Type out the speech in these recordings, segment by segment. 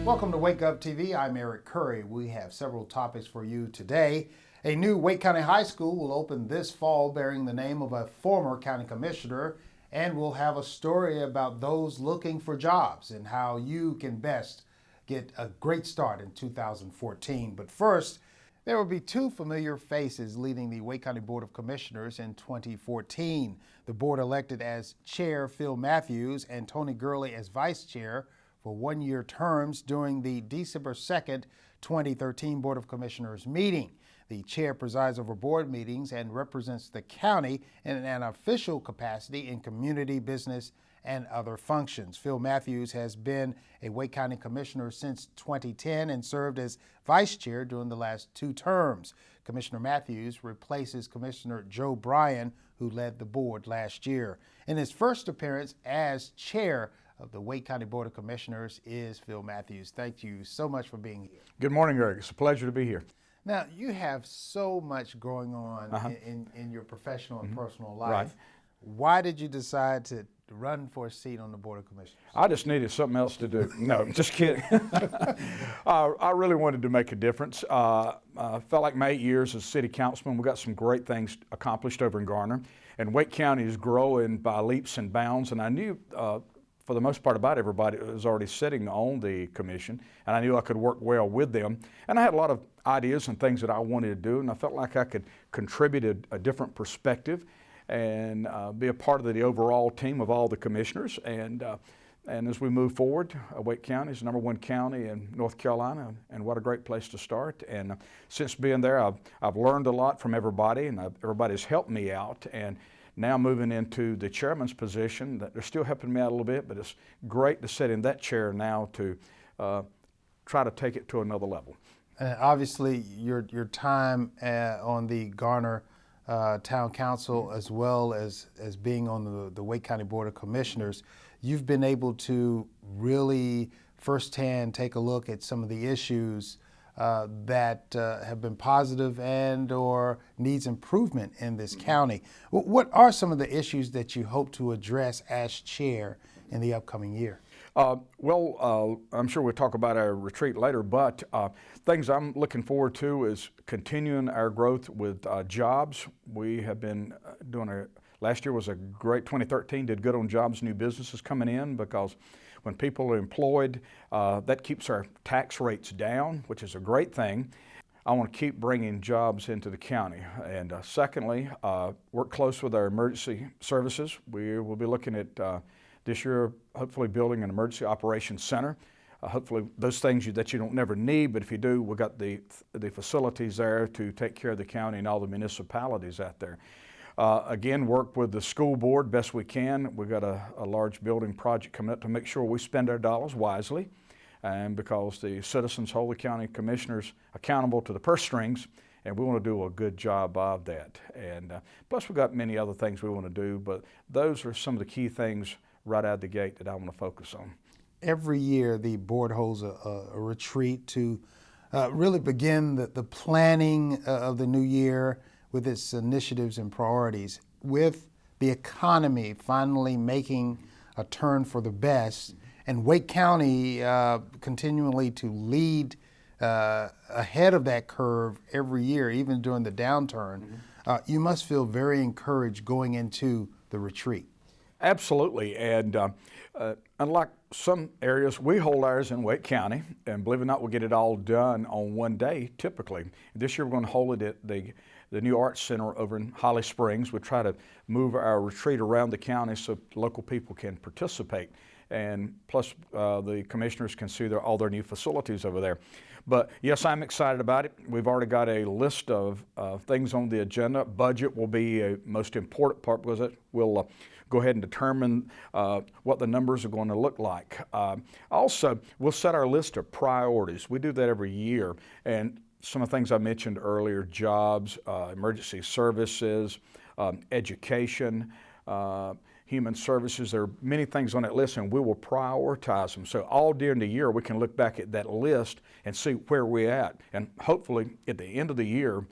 Welcome to Wake Up TV. I'm Eric Curry. We have several topics for you today. A new Wake County High School will open this fall bearing the name of a former county commissioner, and we'll have a story about those looking for jobs and how you can best get a great start in 2014. But first, there will be two familiar faces leading the Wake County Board of Commissioners in 2014. The board elected as Chair Phil Matthews and Tony Gurley as Vice Chair for one-year terms during the December 2nd, 2013 Board of Commissioners meeting. The chair presides over board meetings and represents the county in an official capacity in community, business, and other functions. Phil Matthews has been a Wake County Commissioner since 2010 and served as Vice Chair during the last two terms. Commissioner Matthews replaces Commissioner Joe Bryan, who led the board last year. In his first appearance as Chair of the Wake County Board of Commissioners is Phil Matthews. Thank you so much for being here. Good morning, Greg. It's a pleasure to be here. Now, you have so much going on in your professional and personal life. Right. Why did you decide to run for a seat on the Board of Commissioners? I just needed something else to do. No, just kidding. I really wanted to make a difference. I felt like my 8 years as city councilman, we got some great things accomplished over in Garner. And Wake County is growing by leaps and bounds. And I knew for the most part about everybody that was already sitting on the commission, and I knew I could work well with them. And I had a lot of ideas and things that I wanted to do, and I felt like I could contribute a different perspective and be a part of the overall team of all the commissioners. And as we move forward, Wake County is the #1 county in North Carolina, and what a great place to start. And since being there, I've learned a lot from everybody, and everybody's helped me out. And now moving into the chairman's position, they're still helping me out a little bit, but it's great to sit in that chair now to try to take it to another level. Obviously, your time on the Garner Town Council, as well as being on the Wake County Board of Commissioners, you've been able to really firsthand take a look at some of the issues that have been positive and or needs improvement in this county. What are some of the issues that you hope to address as chair in the upcoming year? I'm sure we'll talk about our retreat later, but things I'm looking forward to is continuing our growth with jobs. We have been last year was a great 2013, did good on jobs, new businesses coming in, because when people are employed, that keeps our tax rates down, which is a great thing. I want to keep bringing jobs into the county. And secondly, work close with our emergency services. We will be looking at this year, hopefully building an emergency operations center. Hopefully those things that you don't never need, but if you do, we've got the facilities there to take care of the county and all the municipalities out there. Again, work with the school board best we can. We've got a large building project coming up to make sure we spend our dollars wisely, and because the citizens hold the county commissioners accountable to the purse strings, and we want to do a good job of that. And plus we've got many other things we want to do, but those are some of the key things right out of the gate that I want to focus on. Every year the board holds a retreat to really begin the planning of the new year with its initiatives and priorities. With the economy finally making a turn for the best, and Wake County continually to lead ahead of that curve every year, even during the downturn, you must feel very encouraged going into the retreat. Absolutely, and unlike some areas, we hold ours in Wake County, and believe it or not, we'll get it all done on one day, typically. This year we're going to hold it at the new Arts Center over in Holly Springs. We try to move our retreat around the county so local people can participate, and plus the commissioners can see all their new facilities over there. But yes, I'm excited about it. We've already got a list of things on the agenda. Budget will be a most important part because it will go ahead and determine what the numbers are going to look like. Also, we'll set our list of priorities. We do that every year, and some of the things I mentioned earlier, jobs, emergency services, education, human services. There are many things on that list, and we will prioritize them. So all during the year, we can look back at that list and see where we're at. And hopefully, at the end of the year,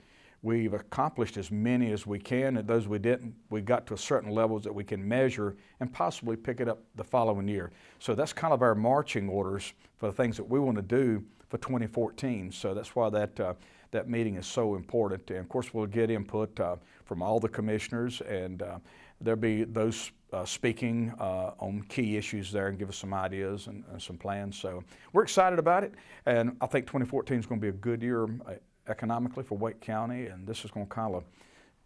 we've accomplished as many as we can, and those we didn't, we got to a certain levels that we can measure and possibly pick it up the following year. So that's kind of our marching orders for the things that we want to do for 2014. So that's why that meeting is so important. And of course, we'll get input from all the commissioners, and there'll be those speaking on key issues there and give us some ideas and some plans. So we're excited about it, and I think 2014 is going to be a good year economically for Wake County, and this is going to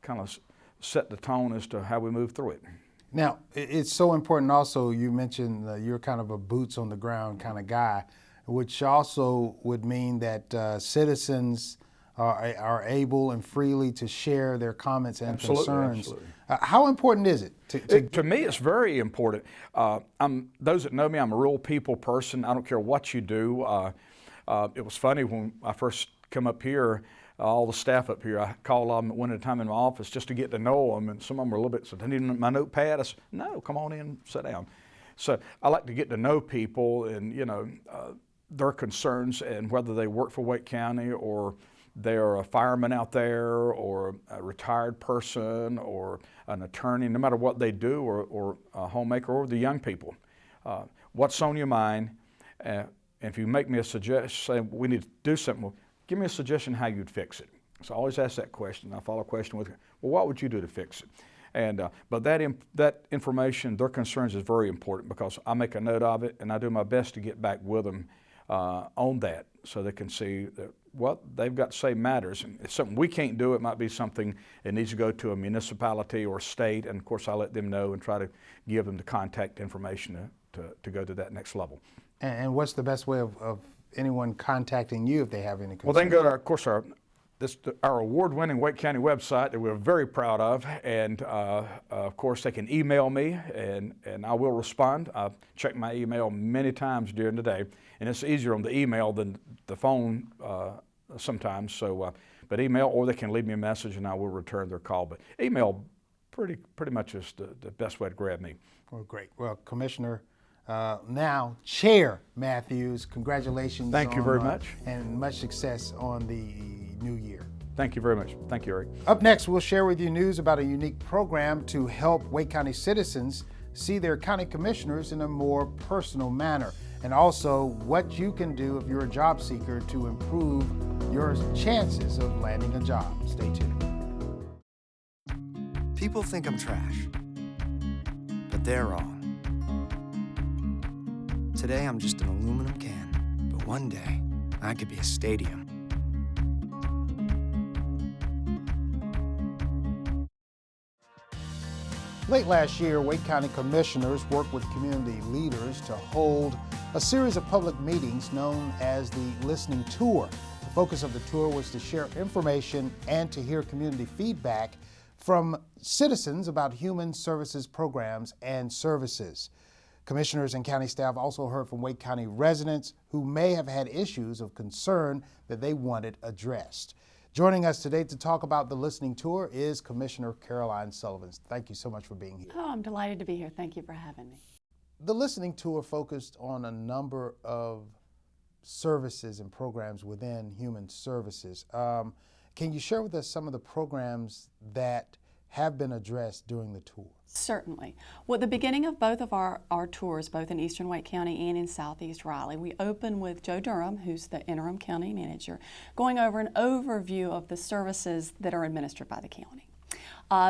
kind of set the tone as to how we move through it. Now, it's so important also, you mentioned you're kind of a boots on the ground kind of guy, which also would mean that citizens are able and freely to share their comments and concerns. Absolutely. How important is it? To me, it's very important. Those that know me, I'm a real people person. I don't care what you do. It was funny when I first come up here, all the staff up here, I called them one at a time in my office just to get to know them, and some of them were a little bit, so they needed my notepad. I said, no, come on in, sit down. So I like to get to know people and, their concerns, and whether they work for Wake County or they're a fireman out there or a retired person or an attorney, no matter what they do, or a homemaker, or the young people. What's on your mind? And if you make me a suggestion, say we need to do something, well, give me a suggestion how you'd fix it. So I always ask that question. I follow a question with, well, what would you do to fix it? And but that information, their concerns, is very important, because I make a note of it and I do my best to get back with them on that, so they can see that what they've got to say matters. And if something we can't do, it might be something that needs to go to a municipality or state, and of course I let them know and try to give them the contact information to go to that next level. And what's the best way of anyone contacting you if they have any concerns? Well, they can go to, of course, our award-winning Wake County website that we're very proud of, and of course they can email me, and I will respond. I've checked my email many times during the day, and it's easier on the email than the phone sometimes. So, but email, or they can leave me a message and I will return their call. But email pretty much is the best way to grab me. Well, great. Well, Commissioner, now Chair Matthews, congratulations. Thank you very much. And much success on the new year. Thank you very much. Thank you, Eric. Up next, we'll share with you news about a unique program to help Wake County citizens see their county commissioners in a more personal manner, and also what you can do if you're a job seeker to improve your chances of landing a job. Stay tuned. People think I'm trash, but they're wrong. Today I'm just an aluminum can, but one day I could be a stadium. Late last year, Wake County commissioners worked with community leaders to hold a series of public meetings known as the Listening Tour. The focus of the tour was to share information and to hear community feedback from citizens about human services programs and services. Commissioners and county staff also heard from Wake County residents who may have had issues of concern that they wanted addressed. Joining us today to talk about the Listening Tour is Commissioner Caroline Sullivan. Thank you so much for being here. Oh, I'm delighted to be here. Thank you for having me. The Listening Tour focused on a number of services and programs within human services. Can you share with us some of the programs that have been addressed during the tour? Certainly. Well, at the beginning of both of our tours, both in Eastern Wake County and in Southeast Raleigh, we open with Joe Durham, who's the interim county manager, going over an overview of the services that are administered by the county.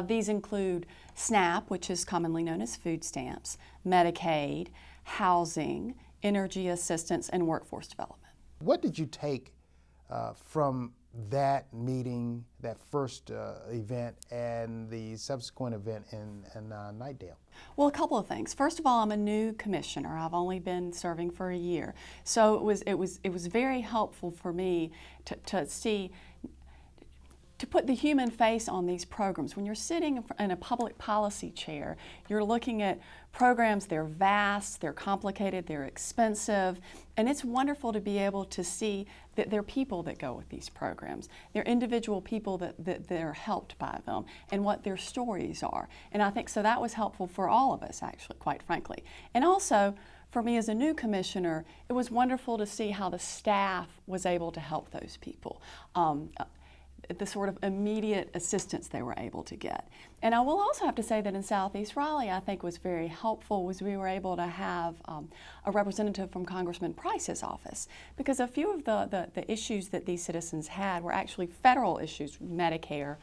These include SNAP, which is commonly known as food stamps, Medicaid, housing, energy assistance, and workforce development. What did you take from that meeting, that first event, and the subsequent event in Knightdale? Well, a couple of things. First of all, I'm a new commissioner. I've only been serving for a year, so it was very helpful for me to see, to put the human face on these programs. When you're sitting in a public policy chair, you're looking at programs. They're vast, they're complicated, they're expensive, and it's wonderful to be able to see that there are people that go with these programs. They're individual people that are helped by them and what their stories are. And I think so that was helpful for all of us, actually, quite frankly. And also, for me as a new commissioner, it was wonderful to see how the staff was able to help those people. the sort of immediate assistance they were able to get. And I will also have to say that in Southeast Raleigh, I think was very helpful was we were able to have a representative from Congressman Price's office, because a few of the issues that these citizens had were actually federal issues, Medicare,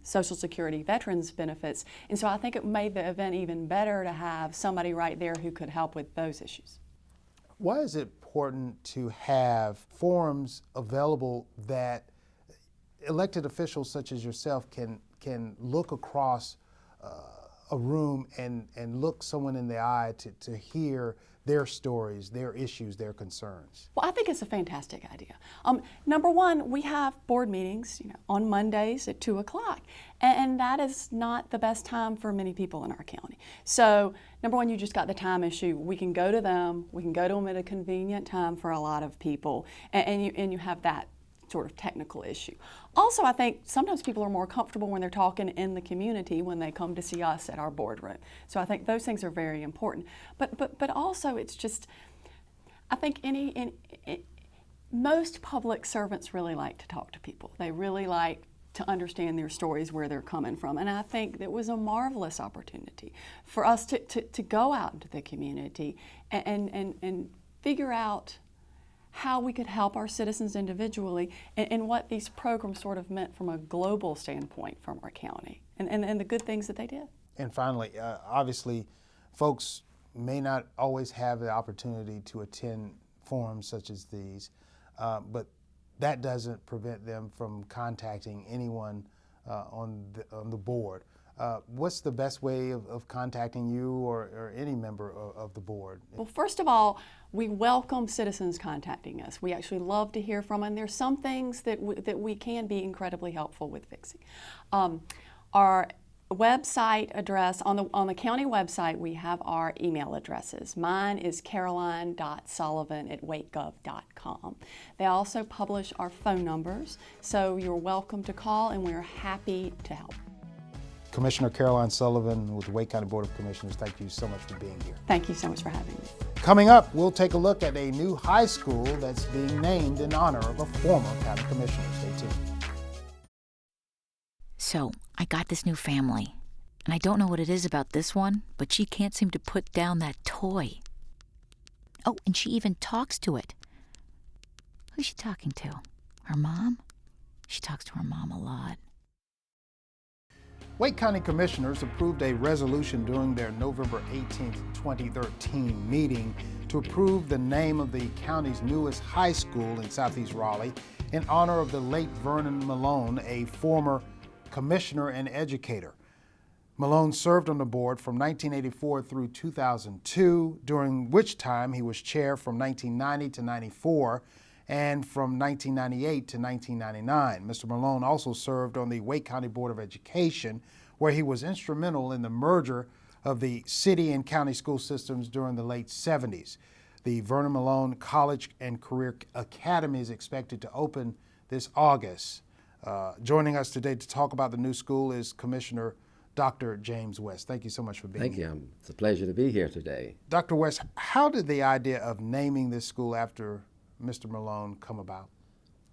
Social Security, veterans benefits, and so I think it made the event even better to have somebody right there who could help with those issues. Why is it important to have forums available that elected officials such as yourself can look across a room and look someone in the eye to hear their stories, their issues, their concerns? Well, I think it's a fantastic idea. Number one, we have board meetings, on Mondays at 2 o'clock, and that is not the best time for many people in our county. So, number one, you just got the time issue. We can go to them. We can go to them at a convenient time for a lot of people, and you have that sort of technical issue. Also, I think sometimes people are more comfortable when they're talking in the community when they come to see us at our boardroom. So I think those things are very important. But also, it's just, I think most public servants really like to talk to people. They really like to understand their stories, where they're coming from. And I think it was a marvelous opportunity for us to go out into the community and figure out how we could help our citizens individually, and what these programs sort of meant from a global standpoint from our county, and the good things that they did. And finally, obviously, folks may not always have the opportunity to attend forums such as these, but that doesn't prevent them from contacting anyone on the board. What's the best way of contacting you or any member of the board? Well, first of all, we welcome citizens contacting us. We actually love to hear from them. And there's some things that we can be incredibly helpful with fixing. Our website address, on the county website, we have our email addresses. Mine is caroline.sullivan@wakegov.com. They also publish our phone numbers, so you're welcome to call, and we're happy to help. Commissioner Caroline Sullivan with the Wake County Board of Commissioners, thank you so much for being here. Thank you so much for having me. Coming up, we'll take a look at a new high school that's being named in honor of a former county commissioner. Stay tuned. So, I got this new family, and I don't know what it is about this one, but she can't seem to put down that toy. Oh, and she even talks to it. Who's she talking to? Her mom? She talks to her mom a lot. Wake County Commissioners approved a resolution during their November 18, 2013 meeting to approve the name of the county's newest high school in Southeast Raleigh in honor of the late Vernon Malone, a former commissioner and educator. Malone served on the board from 1984 through 2002, during which time he was chair from 1990 to 94 and from 1998 to 1999. Mr. Malone also served on the Wake County Board of Education, where he was instrumental in the merger of the city and county school systems during the late 70s. The Vernon Malone College and Career Academy is expected to open this August. Joining us today to talk about the new school is Commissioner Dr. James West. Thank you so much for being here. Thank you. It's a pleasure to be here today. Dr. West, how did the idea of naming this school after Mr. Malone come about?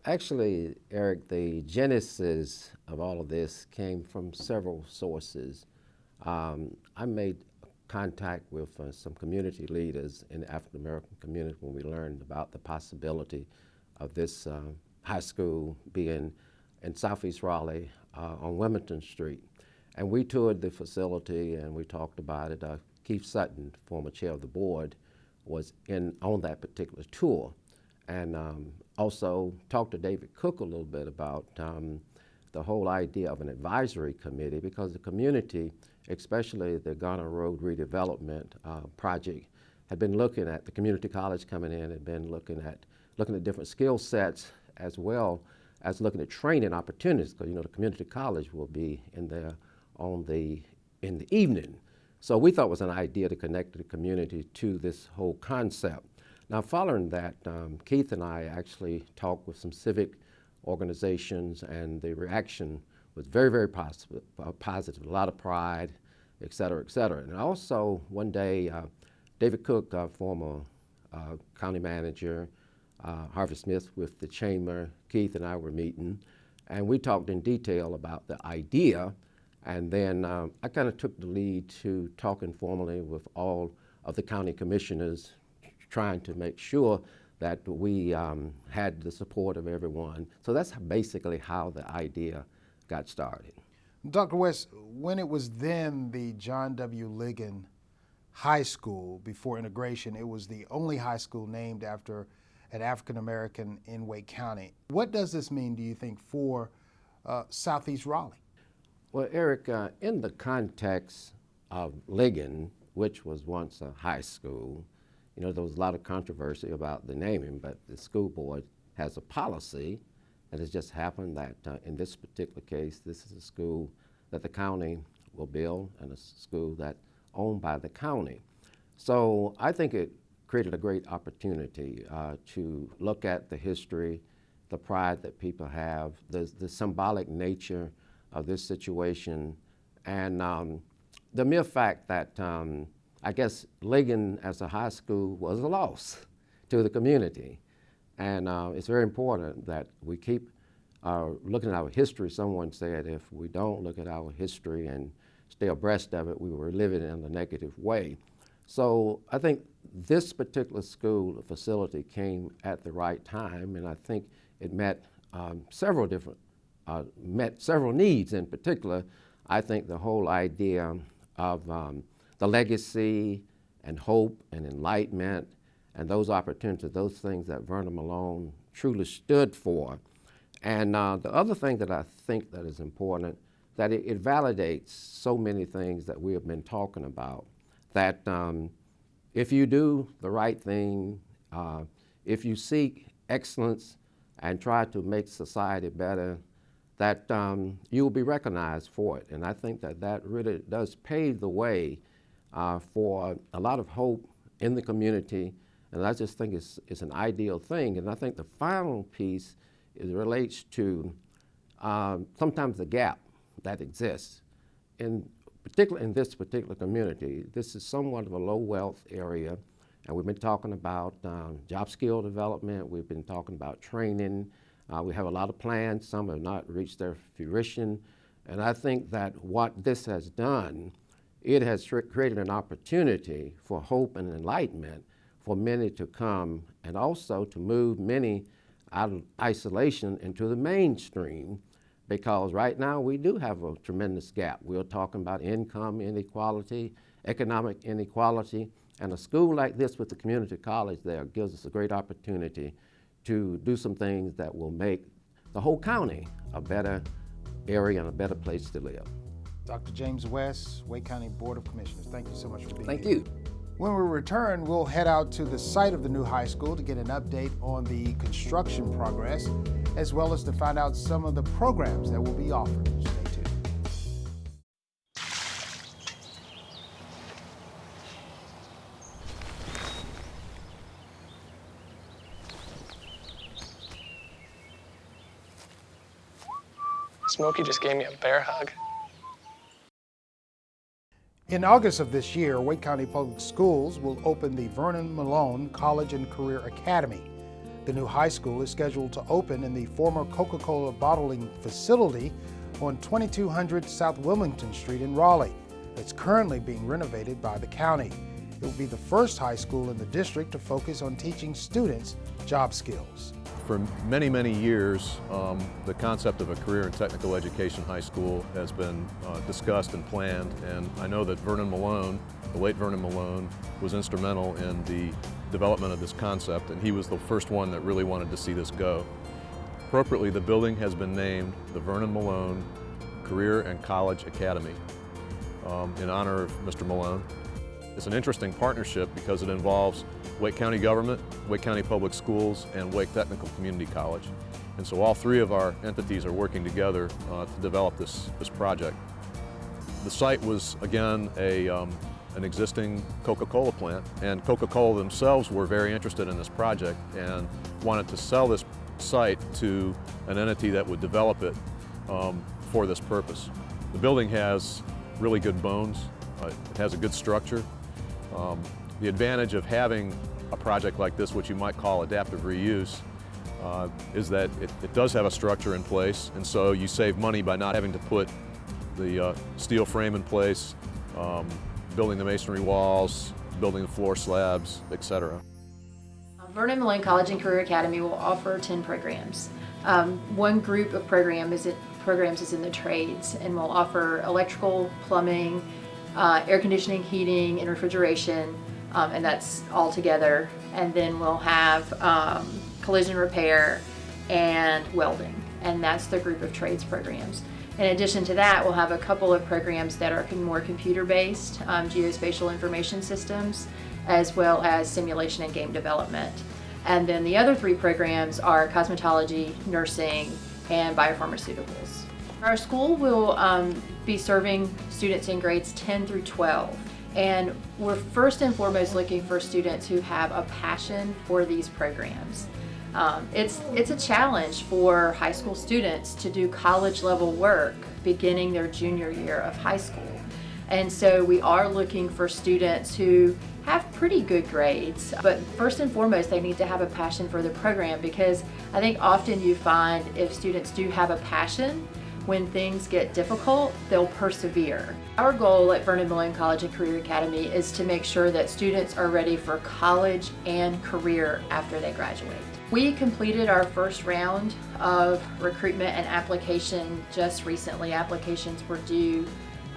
Actually, Eric, the genesis of all of this came from several sources. I made contact with some community leaders in the African American community when we learned about the possibility of this high school being in Southeast Raleigh on Wilmington Street. And we toured the facility and we talked about it. Keith Sutton, former chair of the board, was on that particular tour. And also talked to David Cook a little bit about the whole idea of an advisory committee, because the community, especially the Garner Road redevelopment project, had been looking at the community college coming in, had been looking at different skill sets, as well as looking at training opportunities, because the community college will be in there in the evening. So we thought it was an idea to connect the community to this whole concept. Now, following that, Keith and I actually talked with some civic organizations, and the reaction was very, very positive, a lot of pride, et cetera, et cetera. And also, one day, David Cook, former county manager, Harvey Smith with the chamber, Keith and I were meeting, And we talked in detail about the idea, and then I kind of took the lead to talk informally with all of the county commissioners, trying to make sure that we had the support of everyone. So that's basically how the idea got started. Dr. West, when it was then the John W. Ligon High School, before integration, it was the only high school named after an African American in Wake County. What does this mean, do you think, for Southeast Raleigh? Well, Eric, in the context of Ligon, which was once a high school, you know, there was a lot of controversy about the naming, but the school board has a policy that has just happened that in this particular case, this is a school that the county will build and a school that's owned by the county. So I think it created a great opportunity to look at the history, the pride that people have, the symbolic nature of this situation, and the mere fact that I guess Ligon as a high school was a loss to the community. And it's very important that we keep looking at our history. Someone said if we don't look at our history and stay abreast of it, we will live it in a negative way. So I think this particular school facility came at the right time, and I think it met several needs. In particular, I think the whole idea of the legacy and hope and enlightenment and those opportunities, those things that Vernon Malone truly stood for. And the other thing that I think that is important, that it validates so many things that we have been talking about, that if you do the right thing, if you seek excellence and try to make society better, that you will be recognized for it. And I think that that really does pave the way for a lot of hope in the community. And I just think it's an ideal thing. And I think the final piece relates to sometimes the gap that exists. Particularly in this particular community, this is somewhat of a low wealth area, and we've been talking about job skill development, we've been talking about training, we have a lot of plans, some have not reached their fruition, and I think that what this has done, it has created an opportunity for hope and enlightenment for many to come, and also to move many out of isolation into the mainstream. Because right now we do have a tremendous gap. We're talking about income inequality, economic inequality, and a school like this with the community college there gives us a great opportunity to do some things that will make the whole county a better area and a better place to live. Dr. James West, Wake County Board of Commissioners, thank you so much for being here. Thank you. When we return, we'll head out to the site of the new high school to get an update on the construction progress, as well as to find out some of the programs that will be offered. Stay tuned. Smokey just gave me a bear hug. In August of this year, Wake County Public Schools will open the Vernon Malone College and Career Academy. The new high school is scheduled to open in the former Coca-Cola bottling facility on 2200 South Wilmington Street in Raleigh. It's currently being renovated by the county. It will be the first high school in the district to focus on teaching students job skills. For many, many years, the concept of a career and technical education high school has been discussed and planned, and I know that Vernon Malone, the late Vernon Malone, was instrumental in the development of this concept, and he was the first one that really wanted to see this go. Appropriately, the building has been named the Vernon Malone Career and College Academy in honor of Mr. Malone. It's an interesting partnership because it involves Wake County government, Wake County Public Schools, and Wake Technical Community College. And so all three of our entities are working together to develop this project. The site was, again, an existing Coca-Cola plant, and Coca-Cola themselves were very interested in this project and wanted to sell this site to an entity that would develop it for this purpose. The building has really good bones. It has a good structure. The advantage of having a project like this, which you might call adaptive reuse, is that it does have a structure in place, and so you save money by not having to put the steel frame in place, building the masonry walls, building the floor slabs, etc. Vernon Malone College and Career Academy will offer 10 programs. One group of programs is in the trades, and will offer electrical, plumbing, air conditioning, heating, and refrigeration, and that's all together. And then we'll have collision repair and welding, and that's the group of trades programs. In addition to that, we'll have a couple of programs that are more computer-based, geospatial information systems, as well as simulation and game development. And then the other 3 programs are cosmetology, nursing, and biopharmaceuticals. Our school will be serving students in grades 10 through 12. And we're first and foremost looking for students who have a passion for these programs. It's a challenge for high school students to do college level work beginning their junior year of high school. And so we are looking for students who have pretty good grades, but first and foremost they need to have a passion for the program, because I think often you find if students do have a passion, when things get difficult, they'll persevere. Our goal at Vernon Malone College and Career Academy is to make sure that students are ready for college and career after they graduate. We completed our first round of recruitment and application just recently. Applications were due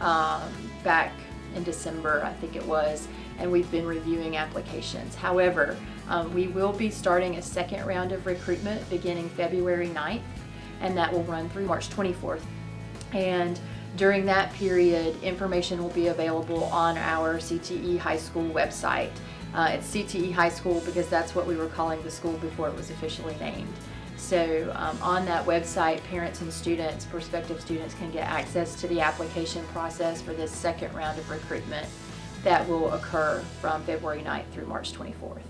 back in December, I think it was, and we've been reviewing applications. However, we will be starting a second round of recruitment beginning February 9th, and that will run through March 24th. And during that period, information will be available on our CTE High School website. It's CTE High School because that's what we were calling the school before it was officially named. So on that website, parents and students, prospective students, can get access to the application process for this second round of recruitment that will occur from February 9th through March 24th.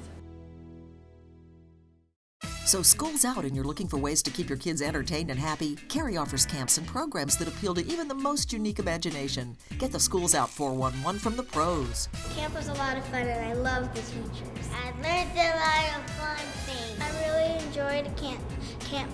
So school's out and you're looking for ways to keep your kids entertained and happy? Carey offers camps and programs that appeal to even the most unique imagination. Get the School's Out 411 from the pros. Camp was a lot of fun and I loved the teachers. I learned a lot of fun things. I really enjoyed camp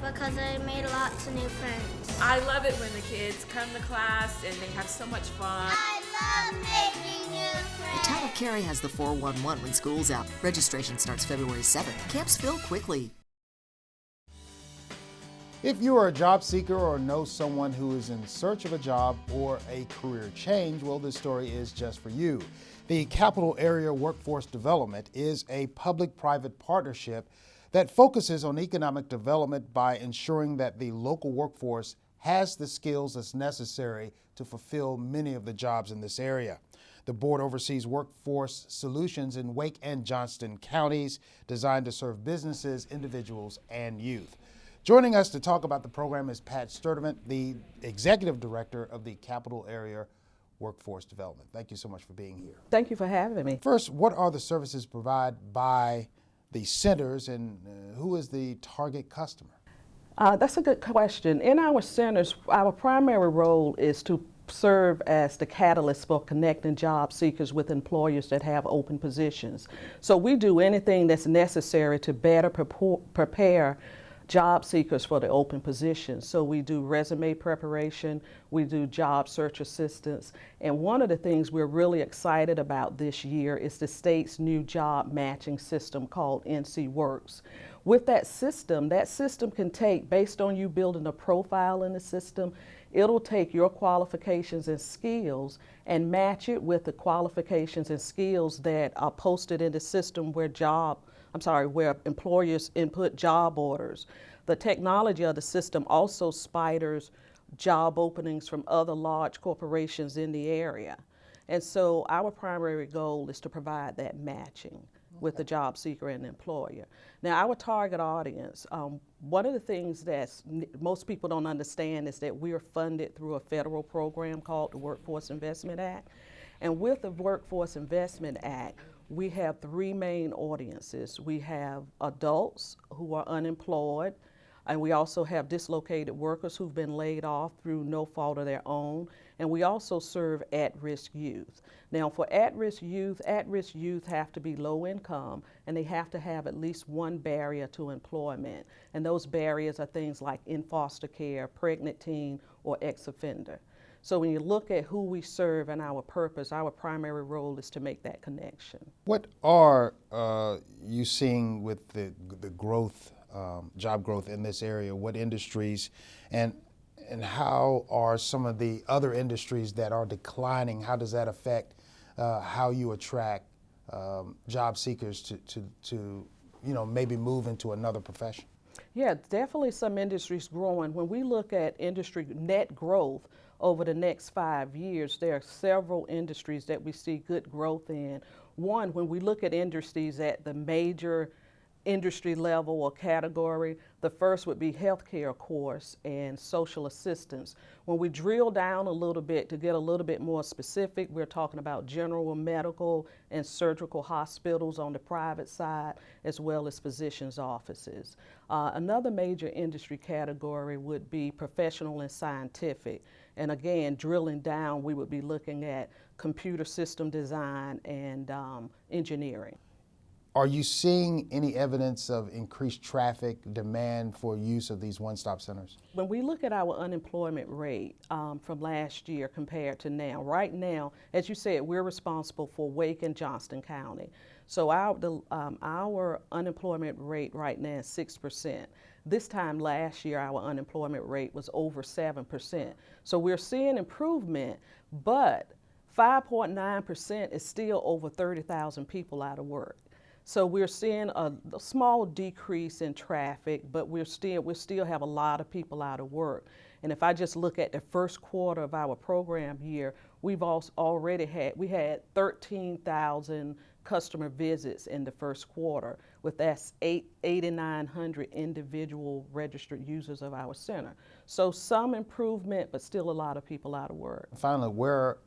because I made lots of new friends. I love it when the kids come to class and they have so much fun. I love making new friends. The town of Carey has the 411 when school's out. Registration starts February 7th. Camps fill quickly. If you are a job seeker or know someone who is in search of a job or a career change, well, this story is just for you. The Capital Area Workforce Development is a public-private partnership that focuses on economic development by ensuring that the local workforce has the skills that's necessary to fulfill many of the jobs in this area. The board oversees workforce solutions in Wake and Johnston counties designed to serve businesses, individuals, and youth. Joining us to talk about the program is Pat Sturdivant, the Executive Director of the Capital Area Workforce Development. Thank you so much for being here. Thank you for having me. First, what are the services provided by the centers, and who is the target customer? That's a good question. In our centers, our primary role is to serve as the catalyst for connecting job seekers with employers that have open positions. So we do anything that's necessary to better prepare job seekers for the open positions. So we do resume preparation, we do job search assistance, and one of the things we're really excited about this year is the state's new job matching system called NC Works. With that system can take, based on you building a profile in the system, it'll take your qualifications and skills and match it with the qualifications and skills that are posted in the system where employers input job orders. The technology of the system also spiders job openings from other large corporations in the area. And so our primary goal is to provide that matching with the job seeker and the employer. Now, our target audience, one of the things that most people don't understand is that we are funded through a federal program called the Workforce Investment Act. And with the Workforce Investment Act, we have 3 main audiences. We have adults who are unemployed, and we also have dislocated workers who've been laid off through no fault of their own. and we also serve at-risk youth. Now for at-risk youth have to be low income, and they have to have at least one barrier to employment. And those barriers are things like in foster care, pregnant teen, or ex-offender. So when you look at who we serve and our purpose, our primary role is to make that connection. What are you seeing with the growth, job growth in this area? What industries, and how are some of the other industries that are declining? How does that affect how you attract job seekers to maybe move into another profession? Yeah, definitely some industries growing. When we look at industry net growth over the next 5 years, there are several industries that we see good growth in. One, when we look at industries at the major industry level or category, the first would be healthcare, of course, and social assistance. When we drill down a little bit to get a little bit more specific, we're talking about general medical and surgical hospitals on the private side, as well as physicians' offices. Another major industry category would be professional and scientific. And again, drilling down, we would be looking at computer system design and engineering. Are you seeing any evidence of increased traffic, demand for use of these one-stop centers? When we look at our unemployment rate from last year compared to now, right now, as you said, we're responsible for Wake and Johnston County. So our unemployment rate right now is 6%. This time last year, our unemployment rate was over 7%. So we're seeing improvement, but 5.9% is still over 30,000 people out of work. So we're seeing a small decrease in traffic, but we still have a lot of people out of work. And if I just look at the first quarter of our program year, we had 13,000 customer visits in the first quarter, with that's 8,900 individual registered users of our center. So some improvement, but still a lot of people out of work. Finally, where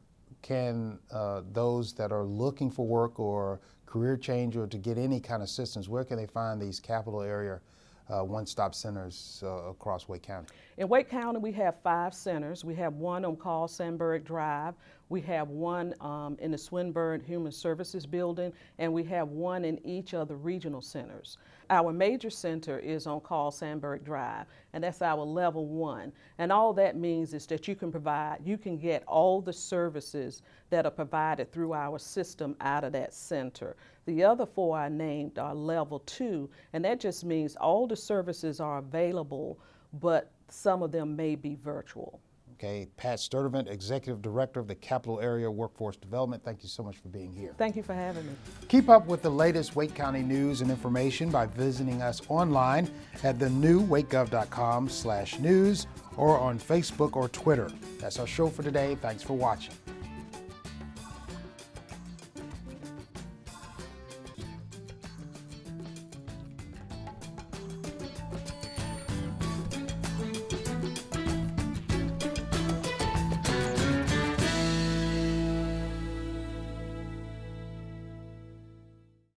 can those that are looking for work or career change or to get any kind of assistance, where can they find these capital area one-stop centers across Wake County? In Wake County, we have 5 centers. We have one on Carl Sandburg Drive. We have one in the Swinburne Human Services Building, and we have one in each of the regional centers. Our major center is on Carl Sandburg Drive, and that's our level 1. And all that means is that you can get all the services that are provided through our system out of that center. The other 4 I named are level 2, and that just means all the services are available, but some of them may be virtual. Okay, Pat Sturtevant, Executive Director of the Capital Area Workforce Development, thank you so much for being here. Thank you for having me. Keep up with the latest Wake County news and information by visiting us online at thenewwakegov.com/news or on Facebook or Twitter. That's our show for today. Thanks for watching.